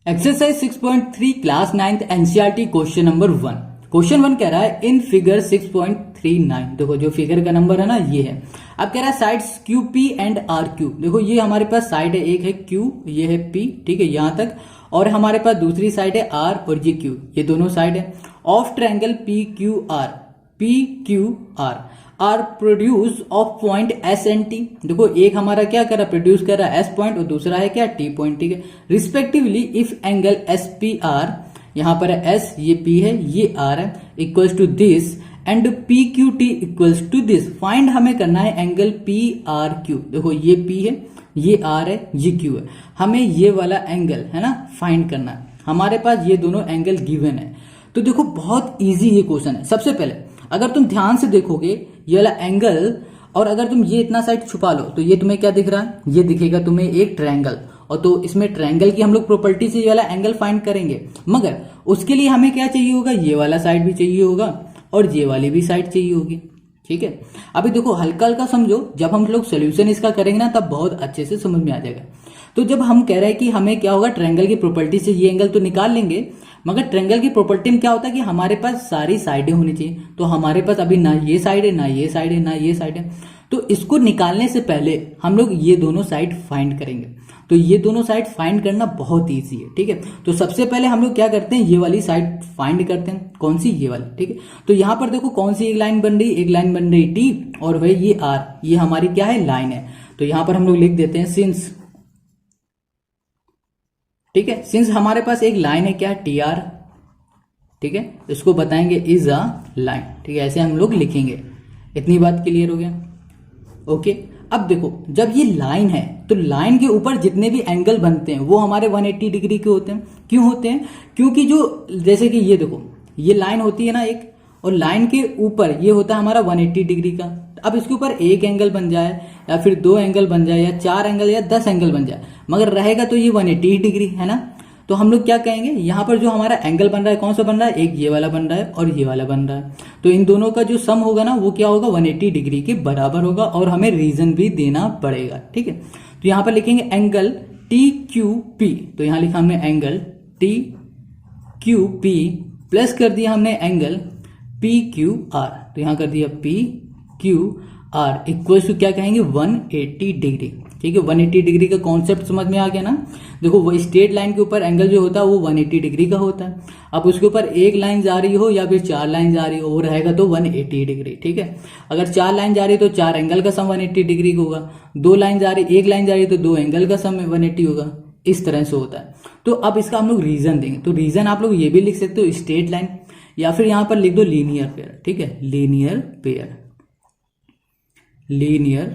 Exercise 6.3 class 9th NCERT question number 1। Question 1 कह रहा है इन फिगर 6.39। देखो जो फिगर का नंबर है ना ये है। अब कह रहा है sides Q P and R Q. देखो ये हमारे पास साइड है, एक है क्यू, ये है पी, ठीक है यहां तक, और हमारे पास दूसरी साइड है आर और ये क्यू, ये दोनों साइड है of triangle P Q R are produce of point S and T. देखो एक हमारा क्या कर रहा है, प्रोड्यूस कर रहा है एस पॉइंट और दूसरा है क्या टी पॉइंट, ठीक है। Respectively if angle S P are, यहां पर है एस, ये पी है, ये आर है, equals to this and P Q T equals to this, find हमें करना है एंगल पी आर क्यू। देखो ये पी है, ये आर है, ये क्यू है, हमें ये वाला एंगल है ना फाइंड करना है। हमारे पास ये दोनों एंगल गिवन है। तो देखो बहुत इजी ये क्वेश्चन है। सबसे पहले अगर तुम ध्यान से देखोगे ये वाला एंगल, और अगर तुम ये इतना साइड छुपा लो तो ये तुम्हें क्या दिख रहा है, ये दिखेगा तुम्हें एक ट्रायंगल। और तो इसमें ट्रायंगल की हम लोग प्रॉपर्टी से ये वाला एंगल फाइंड करेंगे, मगर उसके लिए हमें क्या चाहिए होगा, ये वाला साइड भी चाहिए होगा और ये वाली भी साइड चाहिए होगी, ठीक है। अभी देखो हल्का हल्का समझो, जब हम लोग सोल्यूशन इसका करेंगे ना तब बहुत अच्छे से समझ में आ जाएगा। तो जब हम कह रहे हैं कि हमें क्या होगा, ट्रायंगल की प्रॉपर्टी से ये एंगल तो निकाल लेंगे, मगर ट्रायंगल की प्रॉपर्टी में क्या होता है कि हमारे पास सारी साइडें होनी चाहिए। तो हमारे पास अभी ना ये साइड है, ना ये साइड है, ना ये साइड है। तो इसको निकालने से पहले हम लोग ये दोनों साइड फाइंड करेंगे। तो ये दोनों साइड फाइंड करना बहुत ईजी है, ठीक है। तो सबसे पहले हम लोग क्या करते हैं, ये वाली साइड फाइंड करते हैं। कौन सी, ये वाली, ठीक है। तो यहां पर देखो कौन सी एक लाइन बन रही, एक लाइन बन रही टी, और वही ये आर, ये हमारी क्या है, लाइन है। तो यहां पर हम लोग लिख देते हैं सिंस, ठीक है। सिंस हमारे पास एक लाइन है क्या, टी आर, ठीक है, इसको बताएंगे इज अ लाइन, ठीक है, ऐसे हम लोग लिखेंगे। इतनी बात क्लियर हो गया, ओके। अब देखो जब ये लाइन है तो लाइन के ऊपर जितने भी एंगल बनते हैं वो हमारे 180 डिग्री के होते हैं। क्यों होते हैं, क्योंकि जो जैसे कि ये देखो ये लाइन होती है ना एक, और लाइन के ऊपर ये होता है हमारा 180 डिग्री का। अब इसके ऊपर एक एंगल बन जाए या फिर दो एंगल बन जाए या चार एंगल या 10 एंगल बन जाए, मगर रहेगा तो ये 180 डिग्री है ना। तो हम लोग क्या कहेंगे, यहां पर जो हमारा एंगल बन रहा है कौन सा बन रहा है, एक ये वाला बन रहा है और ये वाला बन रहा है। तो इन दोनों का जो सम होगा ना वो क्या होगा, 180 डिग्री के बराबर होगा, और हमें रीजन भी देना पड़ेगा, ठीक है। तो यहां पर लिखेंगे एंगल टी क्यू पी। तो यहां लिखा हमने angle T Q P plus कर दिया हमने एंगल पी क्यू आर। तो यहां कर दिया P Q R equal to क्या कहेंगे, 180 डिग्री, ठीक है। 180 डिग्री का कॉन्सेप्ट समझ में आ गया ना। देखो वो स्ट्रेट लाइन के ऊपर एंगल जो होता है वो 180 डिग्री का होता है। अब उसके ऊपर एक लाइन जा रही हो या फिर चार लाइन जा रही हो, वो रहेगा तो 180 डिग्री, ठीक है। अगर चार लाइन जा रही है तो चार एंगल का सम 180 डिग्री का होगा। दो लाइन जा रही, एक लाइन जा रही है तो दो एंगल का सम 180 होगा। इस तरह से होता है। तो अब इसका हम लोग रीजन देंगे। तो रीजन आप लोग ये भी लिख सकते हो स्ट्रेट लाइन, या फिर यहां पर लिख दो लीनियर पेयर, ठीक है, लीनियर पेयर, लीनियर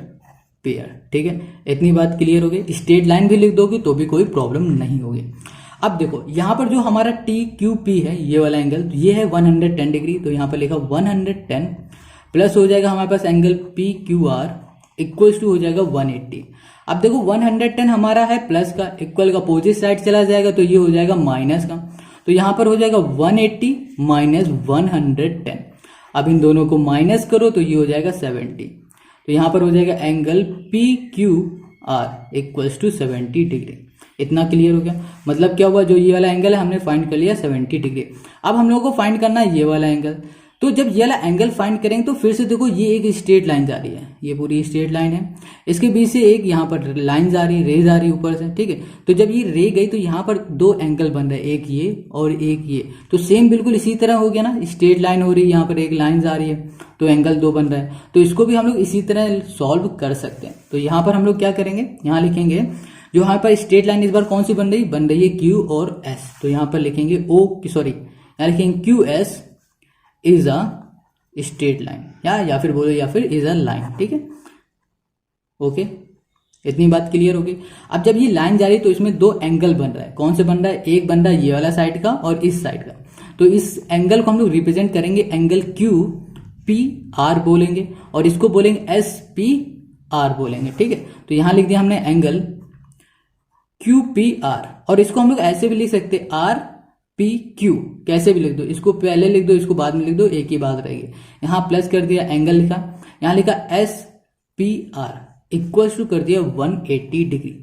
पेयर, ठीक है। इतनी बात क्लियर हो गई। स्ट्रेट लाइन भी लिख दोगे तो भी कोई प्रॉब्लम नहीं होगी। अब देखो यहां पर जो हमारा टी क्यू पी है ये वाला एंगल, ये है 110 डिग्री। तो यहां पर लिखा 110 प्लस हो जाएगा हमारे पास angle P Q R equals to हो जाएगा 180। अब देखो 110 हमारा है प्लस का, इक्वल का अपोजिट साइड चला जाएगा तो ये हो जाएगा माइनस का। तो यहां पर हो जाएगा 180 माइनस 110। अब इन दोनों को माइनस करो तो ये हो जाएगा 70। तो यहां पर हो जाएगा angle P Q R equals to 70 degree. इतना क्लियर हो गया। मतलब क्या हुआ, जो ये वाला एंगल है हमने फाइंड कर लिया 70 डिग्री। अब हम लोगों को फाइंड करना है ये वाला एंगल। तो जब ये वाला एंगल फाइंड करेंगे तो फिर से देखो ये एक स्ट्रेट लाइन जा रही है, ये पूरी स्ट्रेट लाइन है, इसके बीच से एक यहाँ पर लाइन जा रही है, रे जा रही है ऊपर से, ठीक है। तो जब ये रे गई तो यहाँ पर दो एंगल बन रहे हैं, एक ये और एक ये। तो सेम बिल्कुल इसी तरह हो गया ना, स्ट्रेट लाइन हो रही है, यहाँ पर एक लाइन जा रही है तो एंगल दो बन रहा है। तो इसको भी हम लोग इसी तरह सॉल्व कर सकते हैं। तो यहाँ पर हम लोग क्या करेंगे, यहाँ लिखेंगे जो यहाँ पर स्ट्रेट लाइन इस बार कौन सी बन रही है क्यू और एस। तो यहाँ पर लिखेंगे यहाँ लिखेंगे Q S is a straight line, या फिर बोलो या फिर इज अ लाइन, ठीक है, ओके। इतनी बात क्लियर होगी। अब जब ये लाइन जा रही है तो इसमें दो एंगल बन रहा है। कौन से बन रहा है, एक बन रहा है ये वाला साइड का और इस साइड का। तो इस एंगल को हम लोग रिप्रेजेंट करेंगे एंगल क्यू पी आर बोलेंगे, और इसको बोलेंगे एस पी आर बोलेंगे, ठीक है। तो यहां लिख दिया हमने एंगल क्यू पी आर, और इसको हम लोग ऐसे भी लिख सकते आर पी क्यू, कैसे भी लिख दो, इसको पहले लिख दो इसको बाद में लिख दो, एक ही बात रहेगी। यहां प्लस कर दिया, एंगल लिखा, यहां लिखा S P R, equals to कर दिया 180 डिग्री।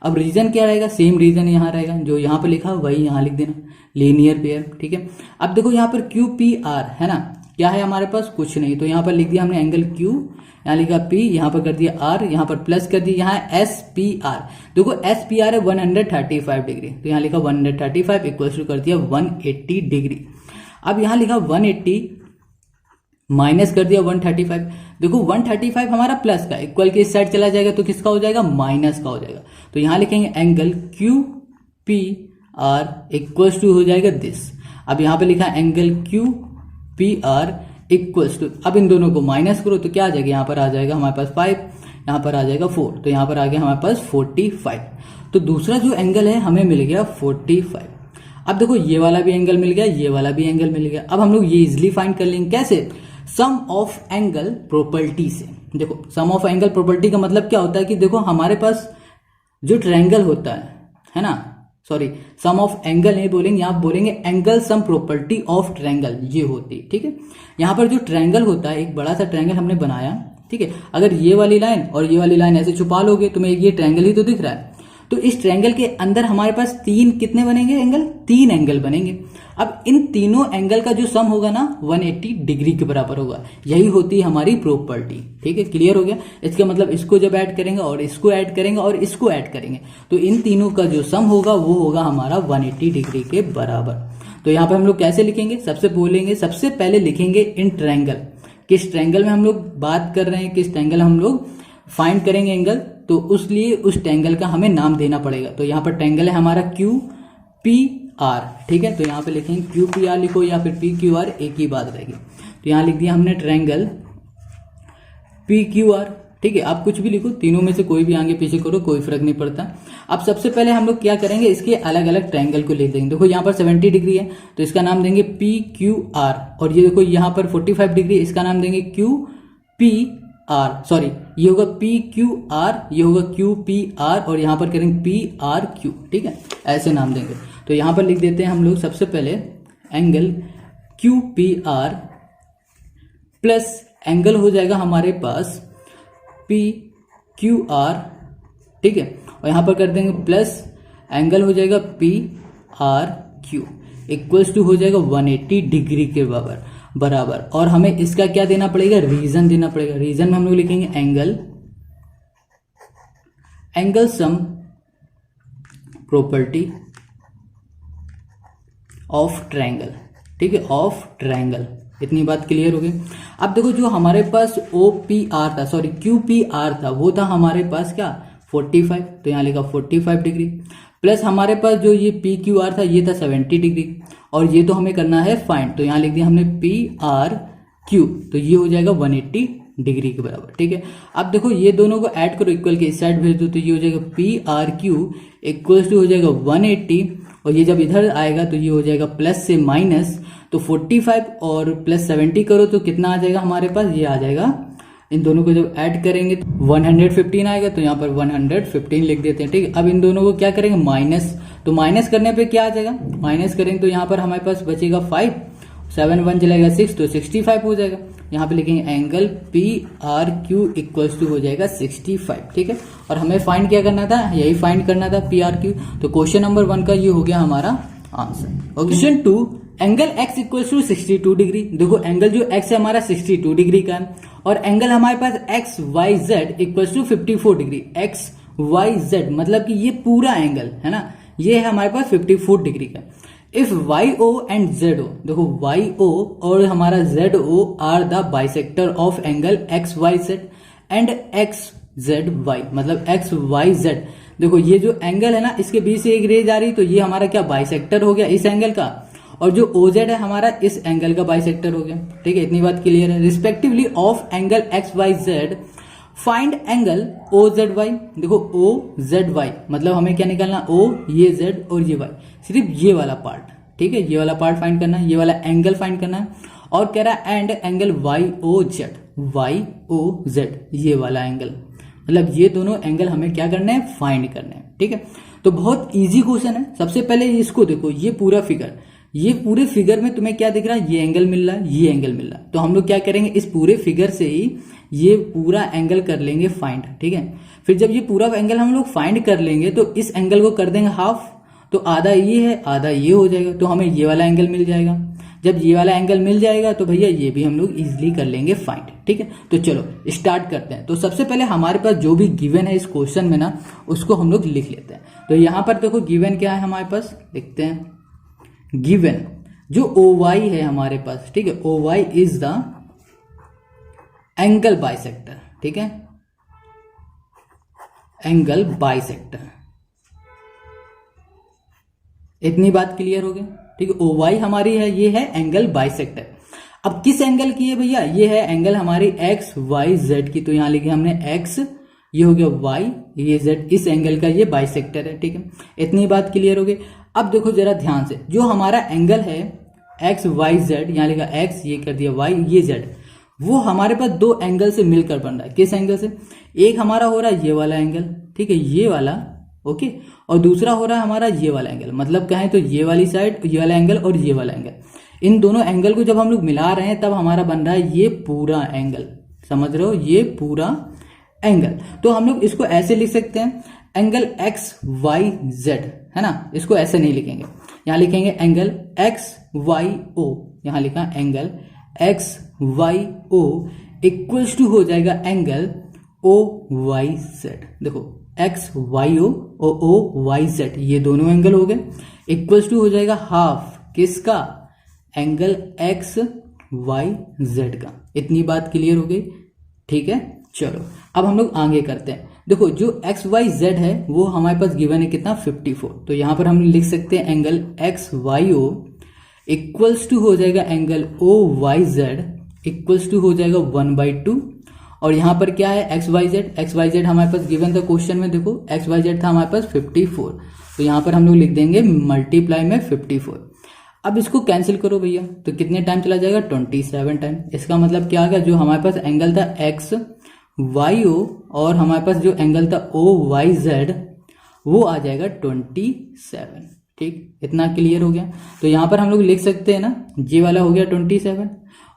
अब रीजन क्या रहेगा, सेम रीजन यहाँ रहेगा, जो यहाँ पे लिखा वही यहाँ लिख देना, लीनियर पेयर। ठीक है, अब देखो यहाँ पर क्यू पी आर है ना, क्या है हमारे पास, कुछ नहीं, तो यहाँ पर लिख दिया हमने एंगल क्यू, यहाँ लिखा पी, यहाँ पर कर दिया आर, यहाँ पर प्लस कर दिया, यहाँ एस पी आर, देखो एस पी आर है 135 डिग्री, तो यहाँ लिखा 135 इक्वल्स टू कर दिया 180 डिग्री। अब यहाँ लिखा 180 माइनस कर दिया 135, देखो 135 हमारा प्लस का, इक्वल के इस साइड चला जाएगा तो किसका हो जाएगा, माइनस का हो जाएगा, तो यहां लिखेंगे angle Q P R equals to हो जाएगा दिस। अब यहां पे लिखा angle Q P R equals to, अब इन दोनों को माइनस करो तो क्या आ जाएगा, यहां पर आ जाएगा हमारे पास 5, यहां पर आ जाएगा 4, तो यहां पर आ गया हमारे पास 45। तो दूसरा जो एंगल है हमें मिल गया 45। अब देखो ये वाला भी एंगल मिल गया, ये वाला भी एंगल मिल गया। अब हम लोग ये इजिली फाइंड कर लेंगे, कैसे, सम ऑफ एंगल प्रॉपर्टी से। देखो सम ऑफ एंगल प्रॉपर्टी का मतलब क्या होता है कि देखो हमारे पास जो ट्रायंगल होता है ना, सॉरी सम ऑफ एंगल नहीं बोलेंगे, आप बोलेंगे angle sum property of triangle, ये होती है। ठीक है, यहाँ पर जो ट्रायंगल होता है, एक बड़ा सा ट्रायंगल हमने बनाया, ठीक है, अगर ये वाली लाइन और ये वाली लाइन ऐसे छुपा लोगे तुम्हें ये ट्रायंगल ही तो दिख रहा है, तो इस ट्रायंगल के अंदर हमारे पास कितने बनेंगे एंगल, 3 एंगल बनेंगे। अब इन तीनों एंगल का जो सम होगा ना 180 डिग्री के बराबर होगा, यही होती है हमारी प्रॉपर्टी। ठीक है, क्लियर हो गया। इसका मतलब इसको जब ऐड करेंगे और इसको ऐड करेंगे और इसको ऐड करेंगे तो इन तीनों का जो सम होगा वो होगा हमारा 180 डिग्री के बराबर। तो यहाँ पे हम लोग कैसे लिखेंगे, सबसे पहले लिखेंगे इन ट्रायंगल, किस ट्रायंगल में हम लोग बात कर रहे हैं, किस ट्रायंगल हम लोग फाइंड करेंगे एंगल, तो उसलिए उस ट्रायंगल का हमें नाम देना पड़ेगा। तो यहाँ पर ट्रायंगल है हमारा क्यू पी आर, ठीक है, तो यहाँ पे लिखेंगे क्यू पी आर लिखो या फिर पी क्यू आर, एक ही बात रहेगी। तो यहाँ लिख दिया हमने ट्रायंगल पी क्यू आर, ठीक है, आप कुछ भी लिखो, तीनों में से कोई भी आगे पीछे करो, कोई फर्क नहीं पड़ता। अब सबसे पहले हम लोग क्या करेंगे, इसके अलग अलग ट्रायंगल को लिख देंगे। देखो यहाँ पर 70 डिग्री है तो इसका नाम देंगे पी क्यू आर, और ये देखो यहाँ पर 45 डिग्री, इसका नाम देंगे क्यू पी आर, सॉरी ये होगा पी क्यू आर, ये होगा क्यू पी आर, और यहाँ पर करेंगे पी आर क्यू, ठीक है, ऐसे नाम देंगे। तो यहाँ पर लिख देते हैं हम लोग सबसे पहले angle Q P are plus angle हो जाएगा हमारे पास पी क्यू आर, ठीक है, और यहाँ पर कर देंगे प्लस एंगल हो जाएगा P R Q equals to हो जाएगा 180 डिग्री के बराबर। और हमें इसका क्या देना पड़ेगा, रीजन देना पड़ेगा। रीजन में हम लोग लिखेंगे angle sum property of triangle, ठीक है, ऑफ ट्रायंगल। इतनी बात क्लियर हो गई। अब देखो जो हमारे पास ओ पी आर था, सॉरी क्यू पी आर था, वो था हमारे पास क्या 45, तो यहाँ लिखा 45 डिग्री, प्लस हमारे पास जो ये पी क्यू आर था ये था 70 डिग्री, और ये तो हमें करना है फाइंड, तो यहाँ लिख दिया हमने पी आर क्यू, तो ये हो जाएगा 180 डिग्री के बराबर, ठीक है। अब देखो ये दोनों को ऐड करो, इक्वल के इस साइड भेज दो, तो ये हो जाएगा P R Q equals to हो जाएगा 180, और ये जब इधर आएगा तो ये हो जाएगा प्लस से माइनस, तो 45 और प्लस 70 करो तो कितना आ जाएगा हमारे पास, ये आ जाएगा, इन दोनों को जब ऐड करेंगे तो 115 आएगा, तो यहाँ पर 115 लिख देते हैं, ठीक है। अब इन दोनों को क्या करेंगे, माइनस, तो माइनस करने पे क्या आ जाएगा, माइनस करेंगे तो यहाँ पर हमारे पास बचेगा 5, 7 1 चलेगा 6, तो 65 हो जाएगा। यहाँ पे लिखेंगे angle P R Q equals to हो जाएगा 65, ठीक है। और हमें फाइंड क्या करना था, यही फाइंड करना था पी आर क्यू, तो क्वेश्चन नंबर 1 का ये हो गया हमारा answer. Question 2, angle x equals to 62 degree. देखो एंगल जो x है हमारा 62 डिग्री का है, और एंगल हमारे पास X Y Z equals to 54 degree. X Y Z मतलब कि ये पूरा एंगल है ना, ये है हमारे पास 54 डिग्री का। If Y O and Z O, देखो वाई ओ और हमारा Z O are the bisector of angle X Y Z and X Z Y, मतलब एक्स वाई जेड। देखो ये जो एंगल है ना, इसके बीच से एक रे जा रही, तो ये हमारा क्या बाइसेक्टर हो गया इस एंगल का, और जो OZ है हमारा इस एंगल का बाइसेक्टर हो गया, ठीक है। इतनी बात क्लियर है। Respectively of angle XYZ find angle OZY। देखो OZY मतलब हमें क्या निकालना, O ये Z और ये Y, सिर्फ ये वाला पार्ट, ठीक है, ये वाला पार्ट फाइंड करना है, ये वाला एंगल फाइंड करना है। और कह रहा है एंड एंगल YOZ ये वाला एंगल, मतलब ये दोनों एंगल हमें क्या करना है, फाइंड करना है, ठीक है। तो बहुत इजी क्वेश्चन है। सबसे पहले इसको देखो, ये पूरा फिगर, ये पूरे फिगर में तुम्हें क्या दिख रहा है, ये एंगल मिल रहा है, ये एंगल मिल रहा है। तो हम लोग क्या करेंगे, इस पूरे फिगर से ही ये पूरा एंगल कर लेंगे फाइंड, ठीक है। फिर जब ये पूरा एंगल हम लोग फाइंड कर लेंगे तो इस एंगल को कर देंगे हाफ, तो आधा ये है आधा ये हो जाएगा, तो हमें ये वाला एंगल मिल जाएगा। जब ये वाला एंगल मिल जाएगा तो भैया ये भी हम लोग इजिली कर लेंगे फाइंड, ठीक है। तो चलो स्टार्ट करते हैं। तो सबसे पहले हमारे पास जो भी गिवन है इस क्वेश्चन में ना, उसको हम लोग लिख लेते हैं। तो यहां पर देखो गिवन क्या है हमारे पास, लिखते हैं गिवन जो OY है हमारे पास, ठीक है। OY is the angle bisector, ठीक है, एंगल बाइसेक्टर। इतनी बात क्लियर हो गई, ठीक है। OY हमारी है, ये है एंगल बाइसेक्टर। अब किस एंगल की है भैया, ये है एंगल हमारी XYZ की। तो यहां लिखे हमने X, ये हो गया Y, ये Z, इस एंगल का ये बाइसेक्टर है, ठीक है। इतनी बात क्लियर हो गई। अब देखो जरा ध्यान से, जो हमारा एंगल है XYZ, यहां लिखा X, ये कर दिया Y, ये Z, वो हमारे पास दो एंगल से मिलकर बन रहा है। किस एंगल से, एक हमारा हो रहा है ये वाला एंगल, ठीक है, ये वाला, ओके, और दूसरा हो रहा है हमारा ये वाला एंगल। मतलब कहें तो ये वाली साइड, ये वाला एंगल और ये वाला एंगल, इन दोनों एंगल को जब हम लोग मिला रहे हैं तब हमारा बन रहा है ये पूरा एंगल। समझ रहे हो, ये पूरा एंगल। तो हम लोग इसको ऐसे लिख सकते हैं, एंगल XYZ, है ना। इसको ऐसे नहीं लिखेंगे, यहां लिखेंगे एंगल XYO। यहां लिखा एंगल XYO इक्वल्स टू हो जाएगा एंगल OYZ। देखो XYO और OYZ, ये दोनों एंगल हो गए, इक्वल्स टू हो जाएगा हाफ किसका, एंगल XYZ का। इतनी बात क्लियर हो गई, ठीक है। चलो अब हम लोग आगे करते हैं। देखो जो XYZ है वो हमारे पास गिवन है कितना, 54। तो यहां पर हम लिख सकते हैं एंगल XYO इक्वल्स टू हो जाएगा एंगल OYZ इक्वल्स टू हो जाएगा 1/2। और यहां पर क्या है XYZ हमारे पास गिवन था क्वेश्चन में, देखो XYZ था हमारे पास 54। तो यहां पर हम लोग लिख देंगे मल्टीप्लाई में 54। अब इसको कैंसिल करो भैया, तो कितने टाइम चला जाएगा, 27 टाइम। इसका मतलब क्या आ गया, जो हमारे पास एंगल था XYO और हमारे पास जो एंगल था OYZ वो आ जाएगा 27, ठीक। इतना क्लियर हो गया। तो यहां पर हम लोग लिख सकते हैं ना, ये वाला हो गया 27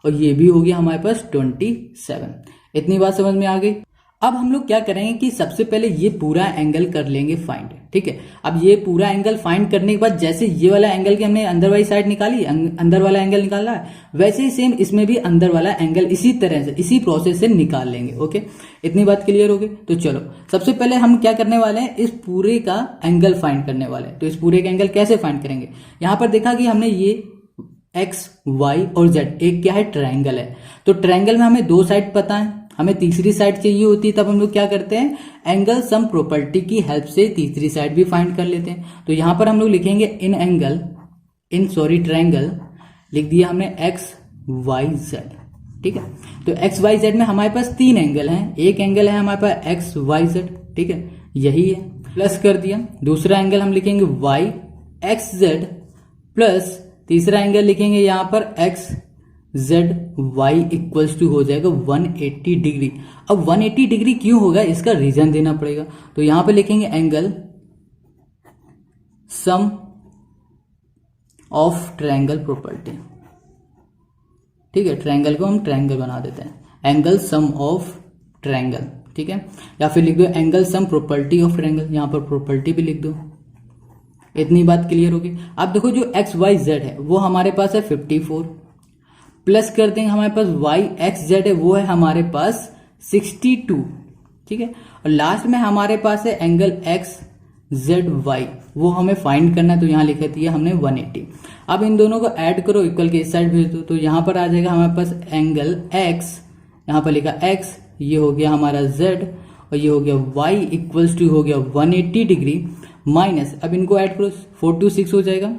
और ये भी हो गया हमारे पास 27। इतनी बात समझ में आ गई। अब हम लोग क्या करेंगे कि सबसे पहले ये पूरा एंगल कर लेंगे फाइंड, ठीक है। अब ये पूरा एंगल फाइंड करने के बाद जैसे ये वाला एंगल की हमने अंदर वाली साइड निकाली, अंदर वाला एंगल निकाला है, वैसे ही सेम इसमें भी अंदर वाला एंगल इसी तरह से, इसी प्रोसेस से निकाल लेंगे, ओके। इतनी बात क्लियर हो गई। तो चलो सबसे पहले हम क्या करने वाले हैं, इस पूरे का एंगल फाइंड करने वाले हैं। तो इस पूरे का एंगल कैसे फाइंड करेंगे, यहां पर देखा कि हमने ये X, Y और Z एक क्या है, ट्रायंगल है। तो ट्रायंगल में हमें दो साइड पता है, हमें तीसरी साइड चाहिए होती है, तब हम लोग क्या करते हैं, एंगल सम प्रॉपर्टी की हेल्प से तीसरी साइड भी फाइंड कर लेते हैं। तो यहां पर हम लोग लिखेंगे ट्रायंगल लिख दिया हमने XYZ, ठीक है। तो XYZ में हमारे पास तीन एंगल हैं, एक एंगल है हमारे पास XYZ, ठीक है, यही है, प्लस कर दिया। दूसरा एंगल हम लिखेंगे YXZ प्लस तीसरा एंगल लिखेंगे यहां पर XZY इक्वल्स टू हो जाएगा 180 डिग्री। अब 180 डिग्री क्यों होगा, इसका रीजन देना पड़ेगा। तो यहां पर लिखेंगे angle sum of triangle property, ठीक है। ट्रायंगल को हम ट्रायंगल बना देते हैं, एंगल सम ऑफ ट्रायंगल, ठीक है। या फिर लिख दो angle sum property of triangle, यहां पर प्रॉपर्टी भी लिख दो। इतनी बात क्लियर होगी। अब देखो जो XYZ है वो हमारे पास है 54, प्लस कर देंगे हमारे पास YXZ है वो है हमारे पास 62, ठीक है। और लास्ट में हमारे पास है एंगल XZY, वो हमें फाइंड करना है। तो यहां लिखा दिया हमने 180। अब इन दोनों को ऐड करो, इक्वल के इस साइड भेज दो, तो यहां पर आ जाएगा हमारे पास एंगल X, यहां पर लिखा X, ये हो गया हमारा Z और ये हो गया Y इक्वल्स टू हो गया 180 डिग्री माइनस, अब इनको ऐड करो, 4 2 6 हो जाएगा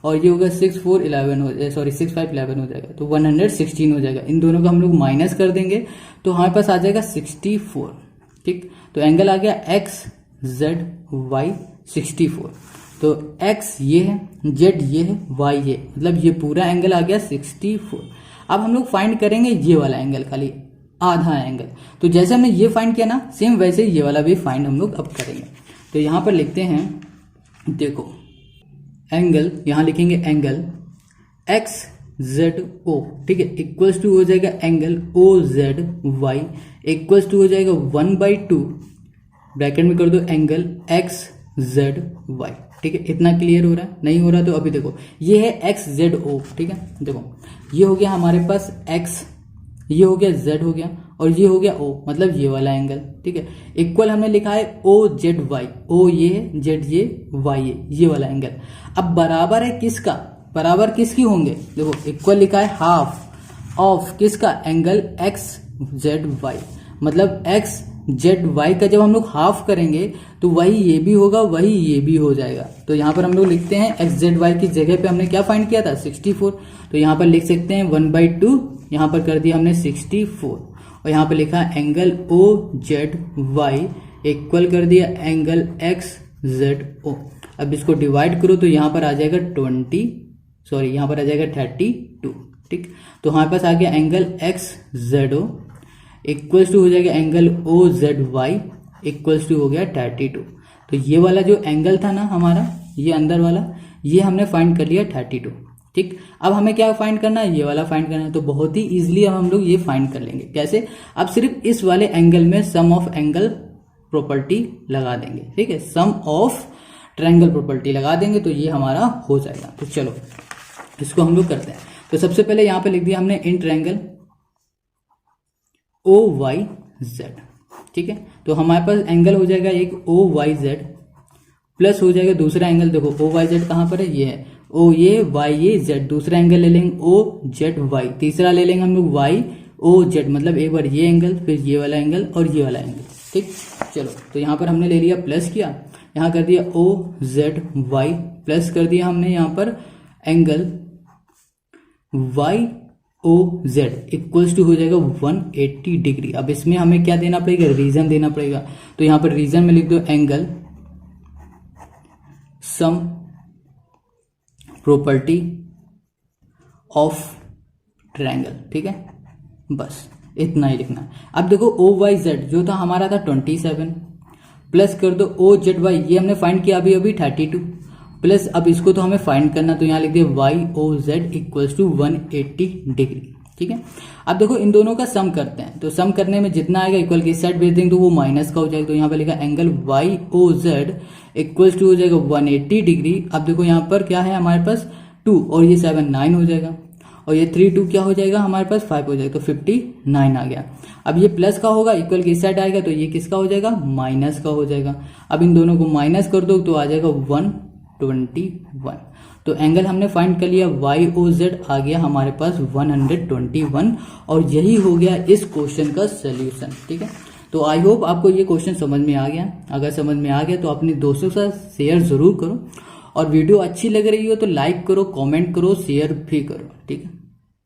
और ये होगा 6 4 11 हो जाएगा, सॉरी 6 5 11 हो जाएगा, तो 116 हो जाएगा। इन दोनों को हम लोग माइनस कर देंगे तो हमारे पास आ जाएगा 64, ठीक। तो एंगल आ गया XZY 64। तो X ये है, Z ये है, Y ये, मतलब ये पूरा एंगल आ गया 64। अब हम लोग फाइंड करेंगे ये वाला एंगल, खाली आधा एंगल। तो जैसे हमने ये फाइंड किया ना, सेम वैसे ये वाला भी फाइंड हम लोग अब करेंगे। तो यहां पर लिखते हैं, देखो एंगल, यहां लिखेंगे एंगल एक्स जेड ओ, ठीक है, इक्वल्स टू हो जाएगा angle O Z Y equals to हो जाएगा 1/2 ब्रैकेट में कर दो एंगल एक्स जेड वाई, ठीक है। इतना क्लियर हो रहा है? नहीं हो रहा तो अभी देखो, ये है एक्स जेड ओ, ठीक है। देखो ये हो गया हमारे पास एक्स, ये हो गया जेड हो गया, और ये हो गया ओ, मतलब ये वाला एंगल, ठीक है। इक्वल हमने लिखा है ओ जेड वाई, ओ ये है, जेड ये, वाई ये वाला एंगल। अब बराबर है किसका? बराबर किसकी होंगे? देखो इक्वल लिखा है हाफ ऑफ किसका? एंगल एक्स जेड वाई, मतलब एक्स जेड वाई का जब हम लोग हाफ करेंगे तो वही ये भी होगा, वही ये भी हो जाएगा। तो यहाँ पर हम लोग लिखते हैं एक्स जेड वाई की जगह पे हमने क्या फाइंड किया था? 64। तो यहाँ पर लिख सकते हैं 1/2, यहाँ पर कर दिया हमने 64, और यहाँ पर लिखा angle O Z Y equal कर दिया एंगल एक्स जेड ओ। अब इसको डिवाइड करो तो यहाँ पर आ जाएगा 32, ठीक। तो हमारे पास आ गया angle X Z O equals to हो जाएगा angle O Z Y equals to हो गया 32। तो ये वाला जो एंगल था ना हमारा, ये अंदर वाला, ये हमने फाइंड कर लिया 32, ठीक। अब हमें क्या फाइंड करना है? ये वाला फाइंड करना है। तो बहुत ही इजीली हम लोग ये फाइंड कर लेंगे। कैसे? अब सिर्फ इस वाले एंगल में सम ऑफ एंगल प्रॉपर्टी लगा देंगे, ठीक है। सम ऑफ ट्रायंगल प्रॉपर्टी लगा देंगे तो ये हमारा हो जाएगा। तो चलो इसको हम लोग करते हैं। तो सबसे पहले यहाँ पे लिख दिया हमने in triangle O Y Z, ठीक है। तो हमारे पास एंगल हो जाएगा एक ओ वाई जेड प्लस हो जाएगा दूसरा एंगल, देखो ओ वाई जेड कहाँ पर है? ये है ओ ये वाई ये जेड, दूसरा एंगल ले लेंगे ओ जेड वाई, तीसरा ले लेंगे हम लोग वाई ओ जेड, मतलब एक बार ये एंगल, फिर ये वाला एंगल और ये वाला एंगल, ठीक। चलो तो यहाँ पर हमने ले लिया प्लस किया, यहाँ कर दिया ओ जेड वाई प्लस कर दिया हमने यहाँ पर angle Y O Z equals to हो जाएगा 180 डिग्री। अब इसमें हमें क्या देना पड़ेगा? रीजन देना पड़ेगा। तो यहाँ पर रीजन में लिख दो angle sum property of triangle, ठीक है। बस इतना ही लिखना है। अब देखो ओ वाई जेड जो था हमारा था 27 प्लस कर दो ओ जेड वाई, ये हमने फाइंड किया अभी 32 प्लस अब इसको तो हमें फाइंड करना, तो यहाँ लिख दिया Y O Z equals to 180 degree, ठीक है। अब देखो इन दोनों का सम करते हैं, तो सम करने में जितना आएगा इक्वल की साइड भेज देंगे तो वो माइनस का हो जाएगा। तो यहाँ पे लिखा angle Y O Z equals to हो जाएगा 180 डिग्री। अब देखो यहाँ पर क्या है हमारे पास 2 और ये 7 9 हो जाएगा, और ये 3 2 क्या हो जाएगा हमारे पास 5 हो जाएगा, तो 59 आ गया। अब ये प्लस का होगा, इक्वल की साइड आएगा तो ये किसका हो जाएगा? माइनस का हो जाएगा। अब इन दोनों को माइनस कर दो तो आ जाएगा 121। तो एंगल हमने फाइंड कर लिया वाई ओ जेड आ गया हमारे पास 121, और यही हो गया इस क्वेश्चन का सोल्यूशन, ठीक है। तो आई होप आपको ये क्वेश्चन समझ में आ गया। अगर समझ में आ गया तो अपने दोस्तों के साथ शेयर जरूर करो, और वीडियो अच्छी लग रही हो तो लाइक करो, कमेंट करो, शेयर भी करो, ठीक है।